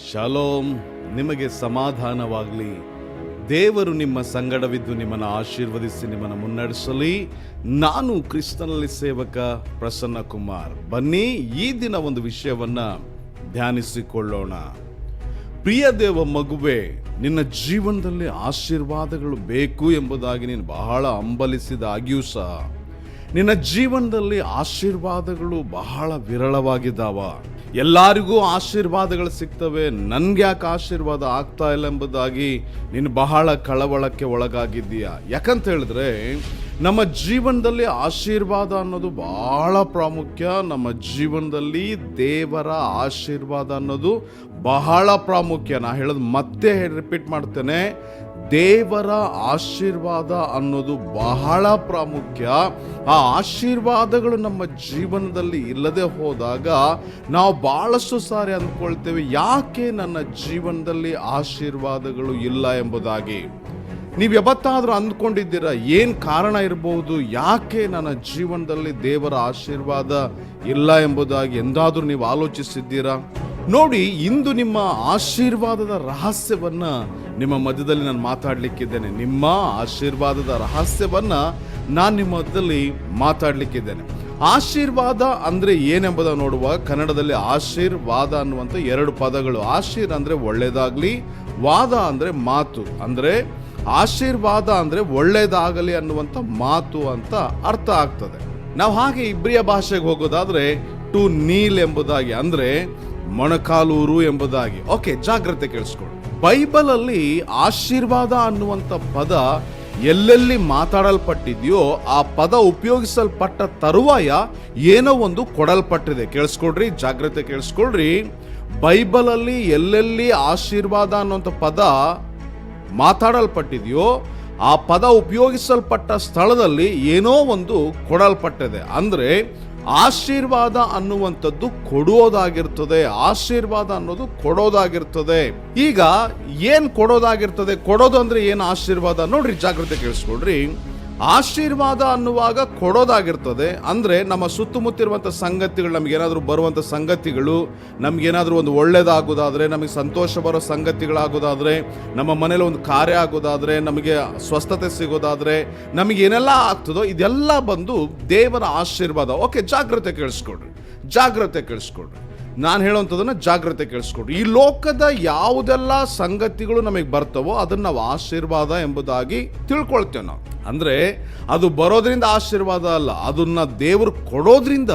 Shalom, ನಿಮಗೆ ಸಮಾಧಾನವಾಗಲಿ. ದೇವರು ನಿಮ್ಮ ಸಂಗಡವಿದ್ದು ನಿಮ್ಮನ್ನು ಆಶೀರ್ವದಿಸಿ ನಿಮ್ಮನ್ನು ಮುನ್ನಡೆಸಲಿ. ನಾನು ಕ್ರಿಸ್ತನಲ್ಲಿ ಸೇವಕ ಪ್ರಸನ್ನ ಕುಮಾರ್. ಬನ್ನಿ, ಈ ದಿನ ಒಂದು ವಿಷಯವನ್ನ ಧ್ಯಾನಿಸಿಕೊಳ್ಳೋಣ. ಪ್ರಿಯ ದೇವ ಮಗುವೆ, ನಿನ್ನ ಜೀವನದಲ್ಲಿ ಆಶೀರ್ವಾದಗಳು ಬೇಕು ಎಂಬುದಾಗಿ ನೀನು ಬಹಳ ಹಂಬಲಿಸಿದಾಗ್ಯೂ ಸಹ ನಿನ್ನ ಜೀವನದಲ್ಲಿ ಆಶೀರ್ವಾದಗಳು ಬಹಳ ವಿರಳವಾಗಿದ್ದಾವ. ಎಲ್ಲರಿಗೂ ಆಶೀರ್ವಾದಗಳು ಸಿಗ್ತವೆ, ನನ್ಗೆ ಯಾಕೆ ಆಶೀರ್ವಾದ ಆಗ್ತಾ ಇಲ್ಲ ಎಂಬುದಾಗಿ ನೀನು ಬಹಳ ಕಳವಳಕ್ಕೆ ಒಳಗಾಗಿದ್ದೀಯ. ಯಾಕಂತ ಹೇಳಿದ್ರೆ ನಮ್ಮ ಜೀವನದಲ್ಲಿ ಆಶೀರ್ವಾದ ಅನ್ನೋದು ಬಹಳ ಪ್ರಾಮುಖ್ಯ. ನಮ್ಮ ಜೀವನದಲ್ಲಿ ದೇವರ ಆಶೀರ್ವಾದ ಅನ್ನೋದು ಬಹಳ ಪ್ರಾಮುಖ್ಯ. ನಾ ಹೇಳೋದು ಮತ್ತೆ ರಿಪೀಟ್ ಮಾಡ್ತೇನೆ, ದೇವರ ಆಶೀರ್ವಾದ ಅನ್ನೋದು ಬಹಳ ಪ್ರಾಮುಖ್ಯ. ಆ ಆಶೀರ್ವಾದಗಳು ನಮ್ಮ ಜೀವನದಲ್ಲಿ ಇಲ್ಲದೆ ಹೋದಾಗ ನಾವು ಬಹಳಷ್ಟು ಸಾರಿ ಅಂದ್ಕೊಳ್ತೇವೆ, ಯಾಕೆ ನನ್ನ ಜೀವನದಲ್ಲಿ ಆಶೀರ್ವಾದಗಳು ಇಲ್ಲ ಎಂಬುದಾಗಿ. ನೀವು ಯಾವತ್ತಾದ್ರೂ ಅಂದ್ಕೊಂಡಿದ್ದೀರಾ ಏನ್ ಕಾರಣ ಇರಬಹುದು, ಯಾಕೆ ನನ್ನ ಜೀವನದಲ್ಲಿ ದೇವರ ಆಶೀರ್ವಾದ ಇಲ್ಲ ಎಂಬುದಾಗಿ ಎಂದಾದ್ರೂ ನೀವು ಆಲೋಚಿಸಿದ್ದೀರಾ? ನೋಡಿ, ಇಂದು ನಿಮ್ಮ ಆಶೀರ್ವಾದದ ರಹಸ್ಯವನ್ನ ನಿಮ್ಮ ಮಧ್ಯದಲ್ಲಿ ನಾನು ಮಾತಾಡ್ಲಿಕ್ಕಿದ್ದೇನೆ. ನಿಮ್ಮ ಆಶೀರ್ವಾದದ ರಹಸ್ಯವನ್ನ ನಾನು ನಿಮ್ಮ ಮಧ್ಯದಲ್ಲಿ ಮಾತಾಡ್ಲಿಕ್ಕಿದ್ದೇನೆ. ಆಶೀರ್ವಾದ ಅಂದ್ರೆ ಏನೆಂಬುದನ್ನು ನೋಡುವ. ಕನ್ನಡದಲ್ಲಿ ಆಶೀರ್ವಾದ ಅನ್ನುವಂಥ ಎರಡು ಪದಗಳು. ಆಶೀರ್ ಅಂದ್ರೆ ಒಳ್ಳೇದಾಗ್ಲಿ, ವಾದ ಅಂದ್ರೆ ಮಾತು. ಅಂದ್ರೆ ಆಶೀರ್ವಾದ ಅಂದ್ರೆ ಒಳ್ಳೇದಾಗಲಿ ಅನ್ನುವಂಥ ಮಾತು ಅಂತ ಅರ್ಥ ಆಗ್ತದೆ. ನಾವು ಹಾಗೆ ಇಬ್ರಿಯ ಭಾಷೆಗೆ ಹೋಗೋದಾದ್ರೆ ಟು ನೀಲ್ ಎಂಬುದಾಗಿ, ಅಂದ್ರೆ ಮೊಣಕಾಲೂರು ಎಂಬುದಾಗಿ. ಓಕೆ, ಜಾಗ್ರತೆ ಕೇಳಿಸ್ಕೊಳ್ಳಿ. ಬೈಬಲ್ ಅಲ್ಲಿ ಆಶೀರ್ವಾದ ಅನ್ನುವಂಥ ಪದ ಎಲ್ಲೆಲ್ಲಿ ಮಾತಾಡಲ್ಪಟ್ಟಿದೆಯೋ ಆ ಪದ ಉಪಯೋಗಿಸಲ್ಪಟ್ಟ ತರುವಾಯ ಏನೋ ಒಂದು ಕೊಡಲ್ಪಟ್ಟಿದೆ. ಕೇಳಿಸ್ಕೊಡ್ರಿ, ಜಾಗ್ರತೆ ಕೇಳಿಸ್ಕೊಳ್ರಿ. ಬೈಬಲ್ ಅಲ್ಲಿ ಎಲ್ಲೆಲ್ಲಿ ಆಶೀರ್ವಾದ ಅನ್ನುವಂಥ ಪದ ಮಾತಾಡಲ್ಪಟ್ಟಿದೆಯೋ ಆ ಪದ ಉಪಯೋಗಿಸಲ್ಪಟ್ಟ ಸ್ಥಳದಲ್ಲಿ ಏನೋ ಒಂದು ಕೊಡಲ್ಪಟ್ಟಿದೆ. ಅಂದ್ರೆ ಆಶೀರ್ವಾದ ಅನ್ನುವಂಥದ್ದು ಕೊಡುವುದಾಗಿರ್ತದೆ. ಆಶೀರ್ವಾದ ಅನ್ನೋದು ಕೊಡೋದಾಗಿರ್ತದೆ. ಈಗ ಏನ್ ಕೊಡೋದಾಗಿರ್ತದೆ? ಕೊಡೋದು ಅಂದ್ರೆ ಏನು ಆಶೀರ್ವಾದ? ನೋಡ್ರಿ, ಜಾಗ್ರತೆ ಕೇಳಿಸ್ಕೊಳ್ರಿ. ಆಶೀರ್ವಾದ ಅನ್ನುವಾಗ ಕೊಡೋದಾಗಿರ್ತದೆ. ಅಂದ್ರೆ ನಮ್ಮ ಸುತ್ತಮುತ್ತಿರುವಂಥ ಸಂಗತಿಗಳು, ನಮ್ಗೇನಾದ್ರೂ ಬರುವಂಥ ಸಂಗತಿಗಳು, ನಮ್ಗೇನಾದ್ರೂ ಒಂದು ಒಳ್ಳೇದಾಗೋದಾದ್ರೆ, ನಮಗೆ ಸಂತೋಷ ಬರೋ ಸಂಗತಿಗಳಾಗೋದಾದ್ರೆ, ನಮ್ಮ ಮನೇಲಿ ಒಂದು ಕಾರ್ಯ ಆಗೋದಾದ್ರೆ, ನಮಗೆ ಸ್ವಸ್ಥತೆ ಸಿಗೋದಾದ್ರೆ, ನಮಗೆ ಏನೆಲ್ಲ ಆಗ್ತದೋ ಇದೆಲ್ಲ ಬಂದು ದೇವರ ಆಶೀರ್ವಾದ. ಓಕೆ, ಜಾಗ್ರತೆ ಕೇಳಿಸ್ಕೊಡ್ರಿ, ಜಾಗ್ರತೆ ಕೇಳಿಸ್ಕೊಡ್ರಿ. ನಾನು ಹೇಳುವಂಥದ್ದನ್ನ ಜಾಗ್ರತೆ ಕೇಳಿಸ್ಕೊಡ್ರಿ. ಈ ಲೋಕದ ಯಾವುದೆಲ್ಲ ಸಂಗತಿಗಳು ನಮಗೆ ಬರ್ತವೋ ಅದನ್ನ ನಾವು ಆಶೀರ್ವಾದ ಎಂಬುದಾಗಿ ತಿಳ್ಕೊಳ್ತೇವೆ ನಾವು. ಅಂದ್ರೆ ಅದು ಬರೋದ್ರಿಂದ ಆಶೀರ್ವಾದ ಅಲ್ಲ, ಅದನ್ನ ದೇವರು ಕೊಡೋದ್ರಿಂದ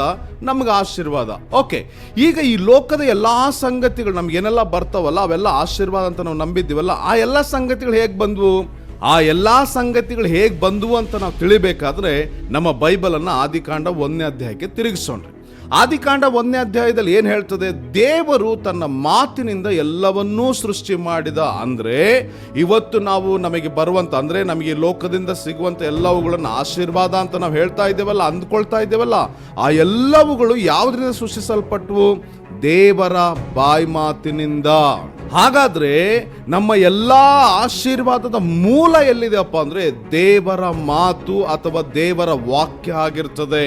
ನಮ್ಗೆ ಆಶೀರ್ವಾದ. ಓಕೆ, ಈಗ ಈ ಲೋಕದ ಎಲ್ಲಾ ಸಂಗತಿಗಳು ನಮ್ಗೆ ಏನೆಲ್ಲ ಬರ್ತಾವಲ್ಲ ಅವೆಲ್ಲ ಆಶೀರ್ವಾದ ಅಂತ ನಾವು ನಂಬಿದ್ದೀವಲ್ಲ, ಆ ಎಲ್ಲ ಸಂಗತಿಗಳು ಹೇಗೆ ಬಂದ್ವು? ಆ ಎಲ್ಲಾ ಸಂಗತಿಗಳು ಹೇಗೆ ಬಂದ್ವು ಅಂತ ನಾವು ತಿಳಿಬೇಕಾದ್ರೆ ನಮ್ಮ ಬೈಬಲ್ ಅನ್ನ ಆದಿಕಾಂಡ 1ನೇ ಅಧ್ಯಾಯಕ್ಕೆ ತಿರುಗಿಸೋಣ್ರಿ. ಆದಿಕಾಂಡ 1ನೇ ಅಧ್ಯಾಯದಲ್ಲಿ ಏನ್ ಹೇಳ್ತದೆ? ದೇವರು ತನ್ನ ಮಾತಿನಿಂದ ಎಲ್ಲವನ್ನೂ ಸೃಷ್ಟಿ ಮಾಡಿದ. ಅಂದ್ರೆ ಇವತ್ತು ನಾವು ನಮಗೆ ಬರುವಂತ, ಅಂದ್ರೆ ನಮಗೆ ಲೋಕದಿಂದ ಸಿಗುವಂತ ಎಲ್ಲವುಗಳನ್ನು ಆಶೀರ್ವಾದ ಅಂತ ನಾವು ಹೇಳ್ತಾ ಇದ್ದೇವಲ್ಲ, ಅಂದ್ಕೊಳ್ತಾ ಇದ್ದೇವಲ್ಲ, ಆ ಎಲ್ಲವುಗಳು ಯಾವುದರಿಂದ ಸೃಷ್ಟಿಸಲ್ಪಟ್ಟವು? ದೇವರ ಬಾಯಿ ಮಾತಿನಿಂದ. ಹಾಗಾದ್ರೆ ನಮ್ಮ ಎಲ್ಲಾ ಆಶೀರ್ವಾದದ ಮೂಲ ಎಲ್ಲಿದೆಯಪ್ಪ ಅಂದ್ರೆ ದೇವರ ಮಾತು ಅಥವಾ ದೇವರ ವಾಕ್ಯ ಆಗಿರ್ತದೆ.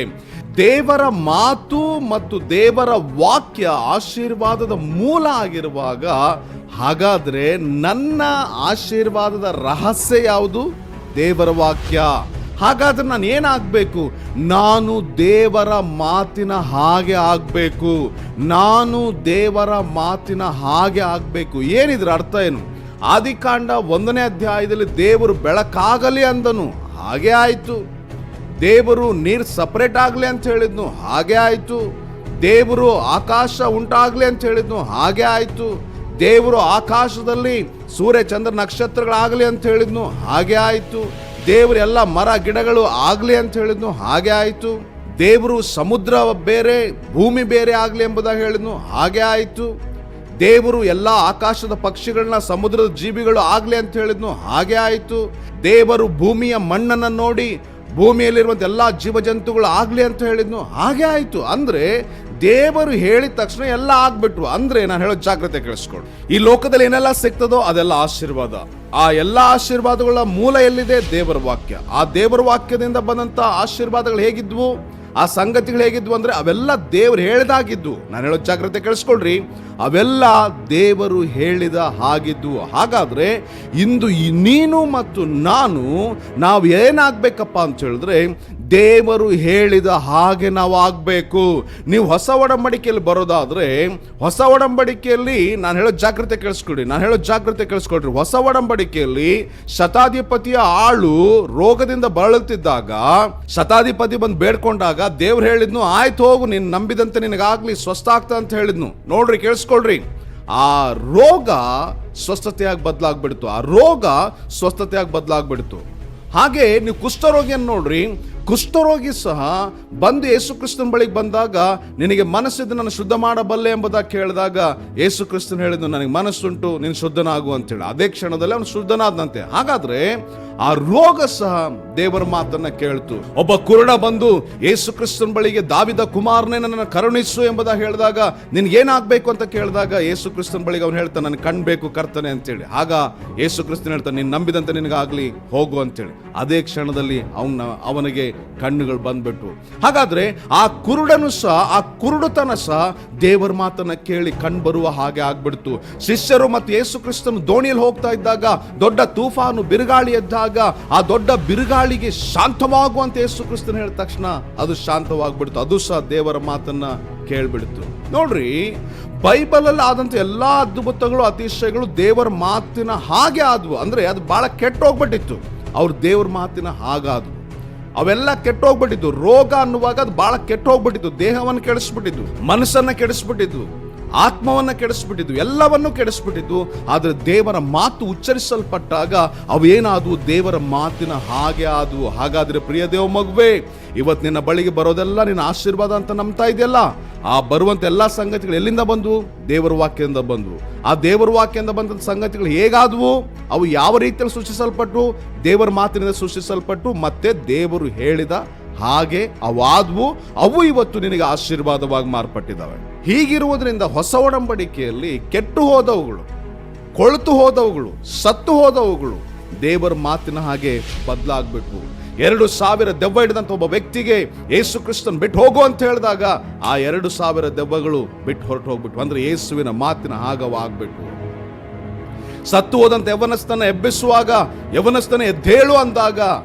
ದೇವರ ಮಾತು ಮತ್ತು ದೇವರ ವಾಕ್ಯ ಆಶೀರ್ವಾದದ ಮೂಲ ಆಗಿರುವಾಗ, ಹಾಗಾದ್ರೆ ನನ್ನ ಆಶೀರ್ವಾದದ ರಹಸ್ಯ ಯಾವುದು? ದೇವರ ವಾಕ್ಯ. ಹಾಗಾದ್ರೆ ನಾನು ಏನಾಗಬೇಕು? ನಾನು ದೇವರ ಮಾತಿನ ಹಾಗೆ ಆಗಬೇಕು. ನಾನು ದೇವರ ಮಾತಿನ ಹಾಗೆ ಆಗಬೇಕು. ಏನಿದ್ರ ಅರ್ಥ ಏನು? ಆದಿಕಾಂಡ 1ನೇ ಅಧ್ಯಾಯದಲ್ಲಿ ದೇವರು ಬೆಳಕಾಗಲಿ ಅಂದನು, ಹಾಗೆ ಆಯ್ತು. ದೇವರು ನೀರು ಸಪರೇಟ್ ಆಗಲಿ ಅಂತ ಹೇಳಿದ್ನು, ಹಾಗೆ ಆಯ್ತು. ದೇವರು ಆಕಾಶ ಉಂಟಾಗ್ಲಿ ಅಂತ ಹೇಳಿದ್ನು, ಹಾಗೆ ಆಯ್ತು. ದೇವರು ಆಕಾಶದಲ್ಲಿ ಸೂರ್ಯ ಚಂದ್ರ ನಕ್ಷತ್ರಗಳಾಗಲಿ ಅಂತ ಹೇಳಿದ್ನು, ಹಾಗೆ ಆಯ್ತು. ದೇವರು ಎಲ್ಲ ಮರ ಗಿಡಗಳು ಆಗ್ಲಿ ಅಂತ ಹೇಳಿದ್ನು, ಹಾಗೆ ಆಯ್ತು. ದೇವರು ಸಮುದ್ರ ಬೇರೆ ಭೂಮಿ ಬೇರೆ ಆಗ್ಲಿ ಎಂಬುದಾಗಿ ಹೇಳಿದ್ನು, ಹಾಗೆ ಆಯ್ತು. ದೇವರು ಎಲ್ಲ ಆಕಾಶದ ಪಕ್ಷಿಗಳನ್ನ, ಸಮುದ್ರದ ಜೀವಿಗಳು ಆಗ್ಲಿ ಅಂತ ಹೇಳಿದ್ನು, ಹಾಗೆ ಆಯ್ತು. ದೇವರು ಭೂಮಿಯ ಮಣ್ಣನ್ನು ನೋಡಿ ಭೂಮಿಯಲ್ಲಿರುವಂತ ಎಲ್ಲಾ ಜೀವಜಂತುಗಳು ಆಗ್ಲಿ ಅಂತ ಹೇಳಿದ್ನು, ಹಾಗೆ ಆಯ್ತು. ಅಂದ್ರೆ ದೇವರು ಹೇಳಿದ ತಕ್ಷಣ ಎಲ್ಲ ಆಗ್ಬಿಟ್ರು. ಅಂದ್ರೆ ನಾನು ಹೇಳೋ ಜಾಗ್ರತೆ ಕೇಳಿಸ್ಕೊಡು. ಈ ಲೋಕದಲ್ಲಿ ಏನೆಲ್ಲ ಸಿಗ್ತದೋ ಅದೆಲ್ಲ ಆಶೀರ್ವಾದ. ಆ ಎಲ್ಲ ಆಶೀರ್ವಾದಗಳ ಮೂಲ ಎಲ್ಲಿದೆ? ದೇವರ ವಾಕ್ಯ. ಆ ದೇವರ ವಾಕ್ಯದಿಂದ ಬಂದಂತ ಆಶೀರ್ವಾದಗಳು ಹೇಗಿದ್ವು? ಆ ಸಂಗತಿಗಳು ಹೇಗಿದ್ವು ಅಂದರೆ ಅವೆಲ್ಲ ದೇವರು ಹೇಳಿದಾಗಿದ್ದು. ನಾನು ಹೇಳೋ ಜಾಗ್ರತೆ ಕೇಳಿಸ್ಕೊಳ್ರಿ, ಅವೆಲ್ಲ ದೇವರು ಹೇಳಿದ ಹಾಗಿದ್ದು. ಹಾಗಾದರೆ ಇಂದು ನೀನು ಮತ್ತು ನಾವು ಏನಾಗಬೇಕಪ್ಪ ಅಂತ ಹೇಳಿದ್ರೆ, ದೇವರು ಹೇಳಿದ ಹಾಗೆ ನಾವು ಆಗಬೇಕು. ನೀವು ಹೊಸ ಒಡಂಬಡಿಕೆಯಲ್ಲಿ ಬರೋದಾದರೆ, ಹೊಸ ಒಡಂಬಡಿಕೆಯಲ್ಲಿ ನಾನು ಹೇಳೋ ಜಾಗ್ರತೆ ಕೇಳಿಸ್ಕೊಳ್ರಿ. ಹೊಸ ಒಡಂಬಡಿಕೆಯಲ್ಲಿ ಶತಾಧಿಪತಿಯ ಆಳು ರೋಗದಿಂದ ಬಳಲ್ತಿದ್ದಾಗ ಶತಾಧಿಪತಿ ಬಂದು ಬೇಡ್ಕೊಂಡಾಗ ದೇವ್ರು ಹೇಳಿದ್ನು, ಆಯ್ತು ಹೋಗು, ನೀನು ನಂಬಿದಂತೆ ನಿನಗಾಗ್ಲಿ, ಸ್ವಸ್ಥ ಆಗ್ತಾ ಅಂತ ಹೇಳಿದ್ನು. ನೋಡ್ರಿ, ಕೇಳಿಸ್ಕೊಳ್ರಿ, ಆ ರೋಗ ಸ್ವಸ್ಥತೆಯಾಗಿ ಬದಲಾಗ್ಬಿಡ್ತು. ಹಾಗೆ ನೀವು ಕುಷ್ಠರೋಗಿಯನ್ನು ನೋಡ್ರಿ, ಕುಷ್ಠರೋಗಿ ಸಹ ಬಂದು ಯೇಸು ಕ್ರಿಸ್ತನ ಬಳಿಗೆ ಬಂದಾಗ, ನಿನಗೆ ಮನಸ್ಸಿದ್ದು ನಾನು ಶುದ್ಧ ಮಾಡಬಲ್ಲೆ ಎಂಬುದಾಗಿ ಕೇಳಿದಾಗ ಯೇಸು ಕ್ರಿಸ್ತನ್ ಹೇಳಿದ್ದು, ನನಗೆ ಮನಸ್ಸುಂಟು, ನೀನು ಶುದ್ಧನಾಗು ಅಂತೇಳಿ. ಅದೇ ಕ್ಷಣದಲ್ಲಿ ಅವನು ಶುದ್ಧನಾದಂತೆ. ಹಾಗಾದ್ರೆ ಆ ರೋಗ ಸಹ ದೇವರ ಮಾತನ್ನ ಕೇಳ್ತು. ಒಬ್ಬ ಕುರುಡ ಬಂದು ಯೇಸು ಕ್ರಿಸ್ತನ ಬಳಿಗೆ, ದಾವಿದ ಕುಮಾರನೇ ನನ್ನನ್ನು ಕರುಣಿಸು ಎಂಬುದಾಗಿ ಹೇಳಿದಾಗ, ನಿನ್ಗೇನಾಗಬೇಕು ಅಂತ ಕೇಳಿದಾಗ ಯೇಸು ಕ್ರಿಸ್ತನ ಬಳಿಗೆ ಅವನು ಹೇಳ್ತಾನೆ, ನನಗೆ ಕಣ್ಬೇಕು ಕರ್ತನೆ ಅಂತೇಳಿ. ಆಗ ಯೇಸು ಕ್ರಿಸ್ತನ್ ಹೇಳ್ತಾನೆ, ನೀನು ನಂಬಿದಂತೆ ನಿನಗಾಗ್ಲಿ, ಹೋಗು ಅಂತೇಳಿ. ಅದೇ ಕ್ಷಣದಲ್ಲಿ ಅವನಿಗೆ ಕಣ್ಣುಗಳು ಬಂದ್ಬಿಟ್ಟು. ಹಾಗಾದ್ರೆ ಆ ಕುರುಡನು ಸಹ, ಆ ಕುರುಡುತನ ಸಹ ದೇವರ ಮಾತನ್ನ ಕೇಳಿ ಕಣ್ ಬರುವ ಹಾಗೆ ಆಗ್ಬಿಡ್ತು. ಶಿಷ್ಯರು ಮತ್ತು ಯೇಸು ಕ್ರಿಸ್ತನು ದೋಣಿಯಲ್ಲಿ ಹೋಗ್ತಾ ಇದ್ದಾಗ ದೊಡ್ಡ ತೂಫಾನು, ಬಿರುಗಾಳಿ ಎದ್ದಾಗ ಆ ದೊಡ್ಡ ಬಿರುಗಾಳಿಗೆ ಶಾಂತವಾಗುವಂತ ಯೇಸು ಕ್ರಿಸ್ತನು ಹೇಳಿದ ತಕ್ಷಣ ಅದು ಶಾಂತವಾಗ್ಬಿಡ್ತು. ಅದು ಸಹ ದೇವರ ಮಾತನ್ನ ಕೇಳ್ಬಿಡ್ತು. ನೋಡ್ರಿ, ಬೈಬಲ್ ಅಲ್ಲಿ ಆದಂತ ಎಲ್ಲಾ ಅದ್ಭುತಗಳು, ಅತಿಶಯಗಳು ದೇವರ ಮಾತಿನ ಹಾಗೆ ಆದ್ವು. ಅಂದ್ರೆ ಅದು ಬಹಳ ಕೆಟ್ಟೋಗ್ಬಿಟ್ಟಿತ್ತು. ಅವ್ರು ದೇವರ ಮಾತಿನ ಹಾಗಾದ್ವು. ಅವೆಲ್ಲ ಕೆಟ್ಟೋಗ್ಬಿಟ್ಟಿದ್ದು. ರೋಗ ಅನ್ನುವಾಗ ಅದು ಬಹಳ ಕೆಟ್ಟೋಗ್ಬಿಟ್ಟಿದ್ದು. ದೇಹವನ್ನು ಕೆಡಿಸ್ಬಿಟ್ಟಿದ್ದು, ಮನಸ್ಸನ್ನ ಕೆಡಿಸ್ಬಿಟ್ಟಿದ್ದು, ಆತ್ಮವನ್ನ ಕೆಡಿಸ್ಬಿಟ್ಟಿದ್ದು, ಎಲ್ಲವನ್ನೂ ಕೆಡಿಸ್ಬಿಟ್ಟಿದ್ದು. ಆದ್ರೆ ದೇವರ ಮಾತು ಉಚ್ಚರಿಸಲ್ಪಟ್ಟಾಗ ಅವೇನಾದವು? ದೇವರ ಮಾತಿನ ಹಾಗೆ ಆದವು. ಹಾಗಾದ್ರೆ ಪ್ರಿಯ ದೇವ ಮಗುವೆ, ಇವತ್ತು ನಿನ್ನ ಬಳಿಗೆ ಬರೋದೆಲ್ಲ ನಿನ್ನ ಆಶೀರ್ವಾದ ಅಂತ ನಂಬ್ತಾ ಇದೆಯಲ್ಲ, ಆ ಬರುವಂತ ಎಲ್ಲಾ ಸಂಗತಿಗಳು ಎಲ್ಲಿಂದ ಬಂದವು? ದೇವರ ವಾಕ್ಯದಿಂದ ಬಂದವು. ಆ ದೇವರ ವಾಕ್ಯದಿಂದ ಬಂದ ಸಂಗತಿಗಳು ಹೇಗಾದವು? ಅವು ಯಾವ ರೀತಿಯಲ್ಲಿ ಸೃಷ್ಟಿಸಲ್ಪಟ್ಟು? ದೇವರ ಮಾತಿನಿಂದ ಸೃಷ್ಟಿಸಲ್ಪಟ್ಟು, ಮತ್ತೆ ದೇವರು ಹೇಳಿದ ಹಾಗೆ ಅವಾದ್ವು. ಅವು ಇವತ್ತು ನಿನಗೆ ಆಶೀರ್ವಾದವಾಗಿ ಮಾರ್ಪಟ್ಟಿದ್ದಾವೆ. ಹೀಗಿರುವುದರಿಂದ ಹೊಸ ಒಡಂಬಡಿಕೆಯಲ್ಲಿ ಕೆಟ್ಟು ಹೋದವುಗಳು, ಕೊಳೆತು ಹೋದವುಗಳು, ಸತ್ತು ಹೋದವುಗಳು ದೇವರ ಮಾತಿನ ಹಾಗೆ ಬದಲಾಗ್ಬಿಟ್ವು. 2,000 ದೆವ್ವ ಹಿಡಿದಂತ ಒಬ್ಬ ವ್ಯಕ್ತಿಗೆ ಯೇಸು ಕ್ರಿಸ್ತನ್ ಬಿಟ್ಟು ಹೋಗು ಅಂತ ಹೇಳಿದಾಗ ಆ 2,000 ದೆವ್ವಗಳು ಬಿಟ್ಟು ಹೊರಟು ಹೋಗ್ಬಿಟ್ಟು. ಅಂದ್ರೆ ಯೇಸುವಿನ ಮಾತಿನ ಹಾಗವಾಗ್ಬಿಟ್ಟು. ಸತ್ತು ಹೋದಂತ ಯವನಸ್ಥನ ಎಬ್ಬಿಸುವಾಗ ಯವನಸ್ಥನ ಎದ್ದೇಳು ಅಂದಾಗ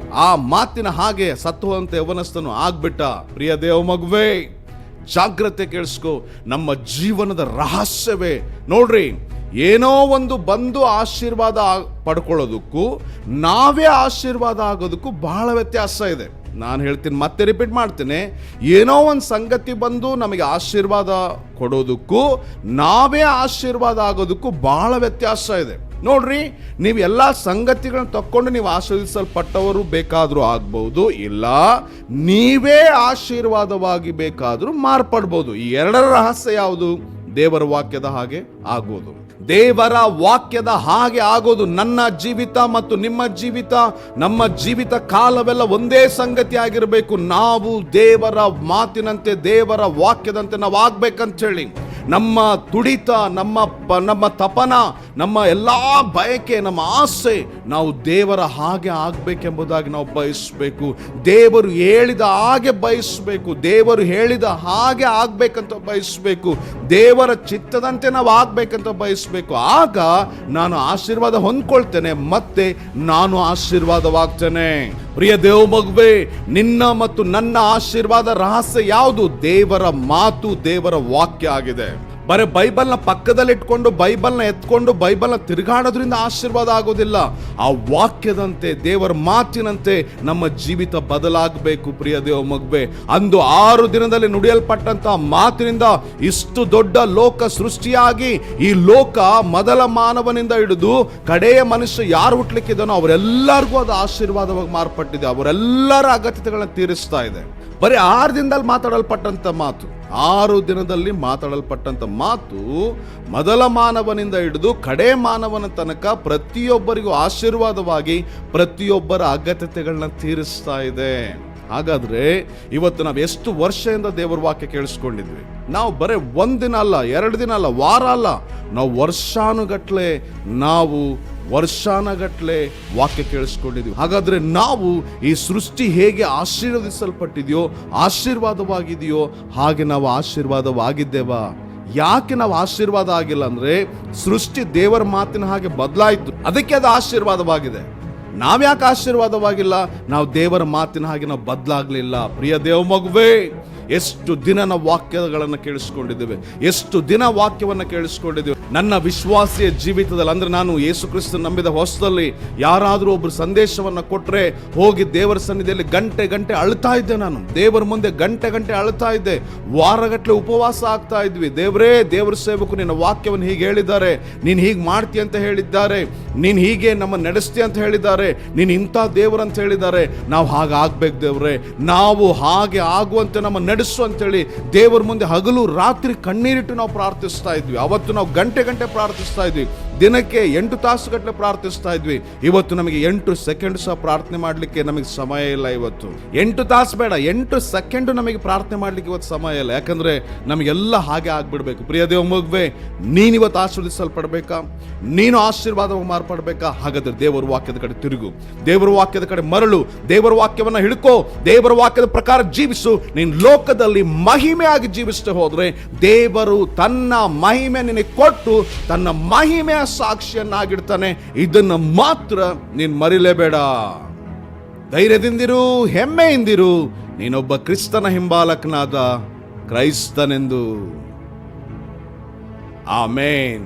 ಆ ಮಾತಿನ ಹಾಗೆ ಸತ್ತು ಹೋದಂತ ಯವನಸ್ಥನು ಆಗ್ಬಿಟ್ಟ. ಪ್ರಿಯ ದೇವ ಮಗುವೆ, ಜಾಗ್ರತೆ ಕೇಳಿಸ್ಕೊ. ನಮ್ಮ ಜೀವನದ ರಹಸ್ಯವೇ ನೋಡ್ರಿ, ಏನೋ ಒಂದು ಬಂದು ಆಶೀರ್ವಾದ ಪಡ್ಕೊಳ್ಳೋದಕ್ಕೂ ನಾವೇ ಆಶೀರ್ವಾದ ಆಗೋದಕ್ಕೂ ಬಹಳ ವ್ಯತ್ಯಾಸ ಇದೆ. ನಾನು ಹೇಳ್ತೀನಿ, ಮತ್ತೆ ರಿಪೀಟ್ ಮಾಡ್ತೇನೆ, ಏನೋ ಒಂದು ಸಂಗತಿ ಬಂದು ನಮಗೆ ಆಶೀರ್ವಾದ ಕೊಡೋದಕ್ಕೂ ನಾವೇ ಆಶೀರ್ವಾದ ಆಗೋದಕ್ಕೂ ಬಹಳ ವ್ಯತ್ಯಾಸ ಇದೆ. ನೋಡ್ರಿ, ನೀವು ಎಲ್ಲ ಸಂಗತಿಗಳನ್ನ ತಕ್ಕೊಂಡು ನೀವು ಆಶೀರ್ವಿಸಲ್ಪಟ್ಟವರು ಬೇಕಾದ್ರೂ ಆಗ್ಬಹುದು, ಇಲ್ಲ ನೀವೇ ಆಶೀರ್ವಾದವಾಗಿ ಬೇಕಾದ್ರೂ ಮಾರ್ಪಡ್ಬೋದು. ಈ ಎರಡರ ರಹಸ್ಯ ಯಾವುದು? ದೇವರ ವಾಕ್ಯದ ಹಾಗೆ ಆಗೋದು. ದೇವರ ವಾಕ್ಯದ ಹಾಗೆ ಆಗೋದು. ನನ್ನ ಜೀವಿತ ಮತ್ತು ನಿಮ್ಮ ಜೀವಿತ, ನಮ್ಮ ಜೀವಿತ ಕಾಲವೆಲ್ಲ ಒಂದೇ ಸಂಗತಿ ಆಗಿರಬೇಕು. ನಾವು ದೇವರ ಮಾತಿನಂತೆ, ದೇವರ ವಾಕ್ಯದಂತೆ ನಾವು ಆಗ್ಬೇಕಂತ ಹೇಳಿ ನಮ್ಮ ತುಡಿತ, ನಮ್ಮ ತಪನ, ನಮ್ಮ ಎಲ್ಲ ಬಯಕೆ, ನಮ್ಮ ಆಸೆ ನಾವು ದೇವರ ಹಾಗೆ ಆಗ್ಬೇಕೆಂಬುದಾಗಿ ನಾವು ಬಯಸಬೇಕು. ದೇವರು ಹೇಳಿದ ಹಾಗೆ ಬಯಸಬೇಕು. ದೇವರು ಹೇಳಿದ ಹಾಗೆ ಆಗ್ಬೇಕಂತ ಬಯಸಬೇಕು. ದೇವರ ಚಿತ್ತದಂತೆ ನಾವು ಆಗ್ಬೇಕಂತ ಬಯಸಬೇಕು. ಆಗ ನಾನು ಆಶೀರ್ವಾದ ಹೊಂದ್ಕೊಳ್ತೇನೆ, ಮತ್ತೆ ನಾನು ಆಶೀರ್ವಾದವಾಗ್ತೇನೆ. ಪ್ರಿಯ ದೇವ ಮಗುವೆ, ನಿನ್ನ ಮತ್ತು ನನ್ನ ಆಶೀರ್ವಾದ ರಹಸ್ಯ ಯಾವುದು? ದೇವರ ಮಾತು, ದೇವರ ವಾಕ್ಯ ಆಗಿದೆ. ಬರೀ ಬೈಬಲ್ನ ಪಕ್ಕದಲ್ಲಿ ಇಟ್ಕೊಂಡು, ಬೈಬಲ್ನ ಎತ್ಕೊಂಡು, ಬೈಬಲ್ನ ತಿರುಗಾಡೋದ್ರಿಂದ ಆಶೀರ್ವಾದ ಆಗೋದಿಲ್ಲ. ಆ ವಾಕ್ಯದಂತೆ, ದೇವರ ಮಾತಿನಂತೆ ನಮ್ಮ ಜೀವಿತ ಬದಲಾಗಬೇಕು. ಪ್ರಿಯ ದೇವ ಮಗುವೆ, ಅಂದು 6 ದಿನದಲ್ಲಿ ನುಡಿಯಲ್ಪಟ್ಟಂತ ಮಾತಿನಿಂದ ಇಷ್ಟು ದೊಡ್ಡ ಲೋಕ ಸೃಷ್ಟಿಯಾಗಿ, ಈ ಲೋಕ ಮೊದಲ ಮಾನವನಿಂದ ಹಿಡಿದು ಕಡೆಯ ಮನುಷ್ಯ ಯಾರು ಹುಟ್ಲಿಕ್ಕಿದ್ದಾನೋ ಅವರೆಲ್ಲರಿಗೂ ಅದು ಆಶೀರ್ವಾದವಾಗಿ ಮಾರ್ಪಟ್ಟಿದೆ. ಅವರೆಲ್ಲರ ಅಗತ್ಯತೆಗಳನ್ನ ತೀರಿಸ್ತಾ ಇದೆ. ಬರೀ 6 ದಿನದಲ್ಲಿ ಮಾತಾಡಲ್ಪಟ್ಟಂತ ಮಾತು, 6 ದಿನದಲ್ಲಿ ಮಾತಾಡಲ್ಪಟ್ಟಂತ ಮಾತು ಮೊದಲ ಮಾನವನಿಂದ ಹಿಡಿದು ಕಡೆ ಮಾನವನ ತನಕ ಪ್ರತಿಯೊಬ್ಬರಿಗೂ ಆಶೀರ್ವಾದವಾಗಿ ಪ್ರತಿಯೊಬ್ಬರ ಅಗತ್ಯತೆಗಳನ್ನ ತೀರಿಸ್ತಾ ಇದೆ. ಹಾಗಾದ್ರೆ ಇವತ್ತು ನಾವು ಎಷ್ಟು ವರ್ಷದಿಂದ ದೇವರ ವಾಕ್ಯ ಕೇಳಿಸ್ಕೊಂಡಿದ್ವಿ? ನಾವು ಬರೀ 1 ದಿನ ಅಲ್ಲ, 2 ದಿನ ಅಲ್ಲ, ವಾರ ಅಲ್ಲ, ನಾವು ವರ್ಷಾನುಗಟ್ಲೆ ನಾವು ವರ್ಷಾನಗಟ್ಲೆ ವಾಕ್ಯ ಕೇಳಿಸ್ಕೊಂಡಿದ್ದೀವಿ. ಹಾಗಾದ್ರೆ ನಾವು ಈ ಸೃಷ್ಟಿ ಹೇಗೆ ಆಶೀರ್ವದಿಸಲ್ಪಟ್ಟಿದೆಯೋ, ಆಶೀರ್ವಾದವಾಗಿದೆಯೋ, ಹಾಗೆ ನಾವು ಆಶೀರ್ವಾದವಾಗಿದ್ದೇವಾ? ಯಾಕೆ ನಾವು ಆಶೀರ್ವಾದ ಆಗಿಲ್ಲ ಅಂದ್ರೆ, ಸೃಷ್ಟಿ ದೇವರ ಮಾತಿನ ಹಾಗೆ ಬದಲಾಯಿತು, ಅದಕ್ಕೆ ಅದು ಆಶೀರ್ವಾದವಾಗಿದೆ. ನಾವ್ಯಾಕೆ ಆಶೀರ್ವಾದವಾಗಿಲ್ಲ? ನಾವು ದೇವರ ಮಾತಿನ ಹಾಗೆ ನಾವು ಬದಲಾಗ್ಲಿಲ್ಲ. ಪ್ರಿಯ ದೇವ ಮಗುವೇ, ಎಷ್ಟು ದಿನ ನಾವು ವಾಕ್ಯಗಳನ್ನು ಕೇಳಿಸ್ಕೊಂಡಿದ್ದೇವೆ, ಎಷ್ಟು ದಿನ ವಾಕ್ಯವನ್ನು ಕೇಳಿಸ್ಕೊಂಡಿದ್ದೇವೆ. ನನ್ನ ವಿಶ್ವಾಸಿಯ ಜೀವಿತದಲ್ಲಿ, ಅಂದ್ರೆ ನಾನು ಯೇಸು ಕ್ರಿಸ್ತನ ನಂಬಿದ ಹೊಸದಲ್ಲಿ ಯಾರಾದರೂ ಒಬ್ರು ಸಂದೇಶವನ್ನು ಕೊಟ್ರೆ ಹೋಗಿ ದೇವರ ಸನ್ನಿಧಿಯಲ್ಲಿ ಗಂಟೆ ಗಂಟೆ ಅಳ್ತಾ ಇದ್ದೆ. ನಾನು ದೇವರ ಮುಂದೆ ಗಂಟೆ ಗಂಟೆ ಅಳ್ತಾ ಇದ್ದೆ. ವಾರಗಟ್ಟಲೆ ಉಪವಾಸ ಆಗ್ತಾ ಇದ್ವಿ. ದೇವರೇ, ದೇವರ ಸೇವಕು ನಿನ್ನ ವಾಕ್ಯವನ್ನು ಹೀಗೆ ಹೇಳಿದ್ದಾರೆ, ನೀನು ಹೀಗೆ ಮಾಡ್ತೀಯ ಅಂತ ಹೇಳಿದ್ದಾರೆ, ನೀನು ಹೀಗೆ ನಮ್ಮ ನಡೆಸ್ತೀಯ ಅಂತ ಹೇಳಿದ್ದಾರೆ, ನೀನು ಇಂಥ ದೇವರು ಅಂತ ಹೇಳಿದ್ದಾರೆ. ನಾವು ಹಾಗೆ ಆಗ್ಬೇಕು ದೇವ್ರೆ, ನಾವು ಹಾಗೆ ಆಗುವಂತೆ ನಮ್ಮ ನಡೆಸು ಅಂತೇಳಿ ದೇವರ ಮುಂದೆ ಹಗಲು ರಾತ್ರಿ ಕಣ್ಣೀರಿಟ್ಟು ನಾವು ಪ್ರಾರ್ಥಿಸ್ತಾ ಇದ್ವಿ. ಅವತ್ತು ನಾವು ಗಂಟೆ ಗಂಟೆ ಪ್ರಾರ್ಥಿಸ್ತಾ ಇದ್ವಿ. ದಿನಕ್ಕೆ 8 ತಾಸುಗಟ್ಟಲೆ ಪ್ರಾರ್ಥಿಸ್ತಾ ಇದ್ವಿ. ಇವತ್ತು ನಮಗೆ 8 ಸೆಕೆಂಡ್ ಸಹ ಪ್ರಾರ್ಥನೆ ಮಾಡಲಿಕ್ಕೆ ನಮಗೆ ಸಮಯ ಇಲ್ಲ. ಇವತ್ತು 8 ತಾಸು ಬೇಡ, 8 ಸೆಕೆಂಡ್ ನಮಗೆ ಪ್ರಾರ್ಥನೆ ಮಾಡಲಿಕ್ಕೆ ಇವತ್ತು ಸಮಯ ಇಲ್ಲ. ಯಾಕಂದ್ರೆ ನಮಗೆಲ್ಲ ಹಾಗೆ ಆಗ್ಬಿಡ್ಬೇಕು. ಪ್ರಿಯ ದೇವ ಮಗುವೆ, ನೀನಿವತ್ತು ಆಶೀರ್ವದಿಸಲ್ಪಡ್ಬೇಕಾ? ನೀನು ಆಶೀರ್ವಾದವಾಗಿ ಮಾರ್ಪಡ್ಬೇಕಾ? ಹಾಗಾದ್ರೆ ದೇವರ ವಾಕ್ಯದ ಕಡೆ ತಿರುಗು, ದೇವರ ವಾಕ್ಯದ ಕಡೆ ಮರಳು, ದೇವರ ವಾಕ್ಯವನ್ನ ಹಿಡ್ಕೋ, ದೇವರ ವಾಕ್ಯದ ಪ್ರಕಾರ ಜೀವಿಸು. ನೀನು ಲೋಕದಲ್ಲಿ ಮಹಿಮೆಯಾಗಿ ಜೀವಿಸ್ತಾ ಹೋದ್ರೆ ದೇವರು ತನ್ನ ಮಹಿಮೆ ನಿನಗೆ ಕೊಟ್ಟು ತನ್ನ ಮಹಿಮೆಯ ಸಾಕ್ಷಿಯನ್ನಾಗಿಡ್ತಾನೆ. ಇದನ್ನ ಮಾತ್ರ ನೀನು ಮರಿಲೇಬೇಡ. ಧೈರ್ಯದಿಂದಿರು, ಹೆಮ್ಮೆಯಿಂದಿರು. ನೀನೊಬ್ಬ ಕ್ರಿಸ್ತನ ಹಿಂಬಾಲಕನಾದ ಕ್ರೈಸ್ತನೆಂದು. ಆಮೇನ್.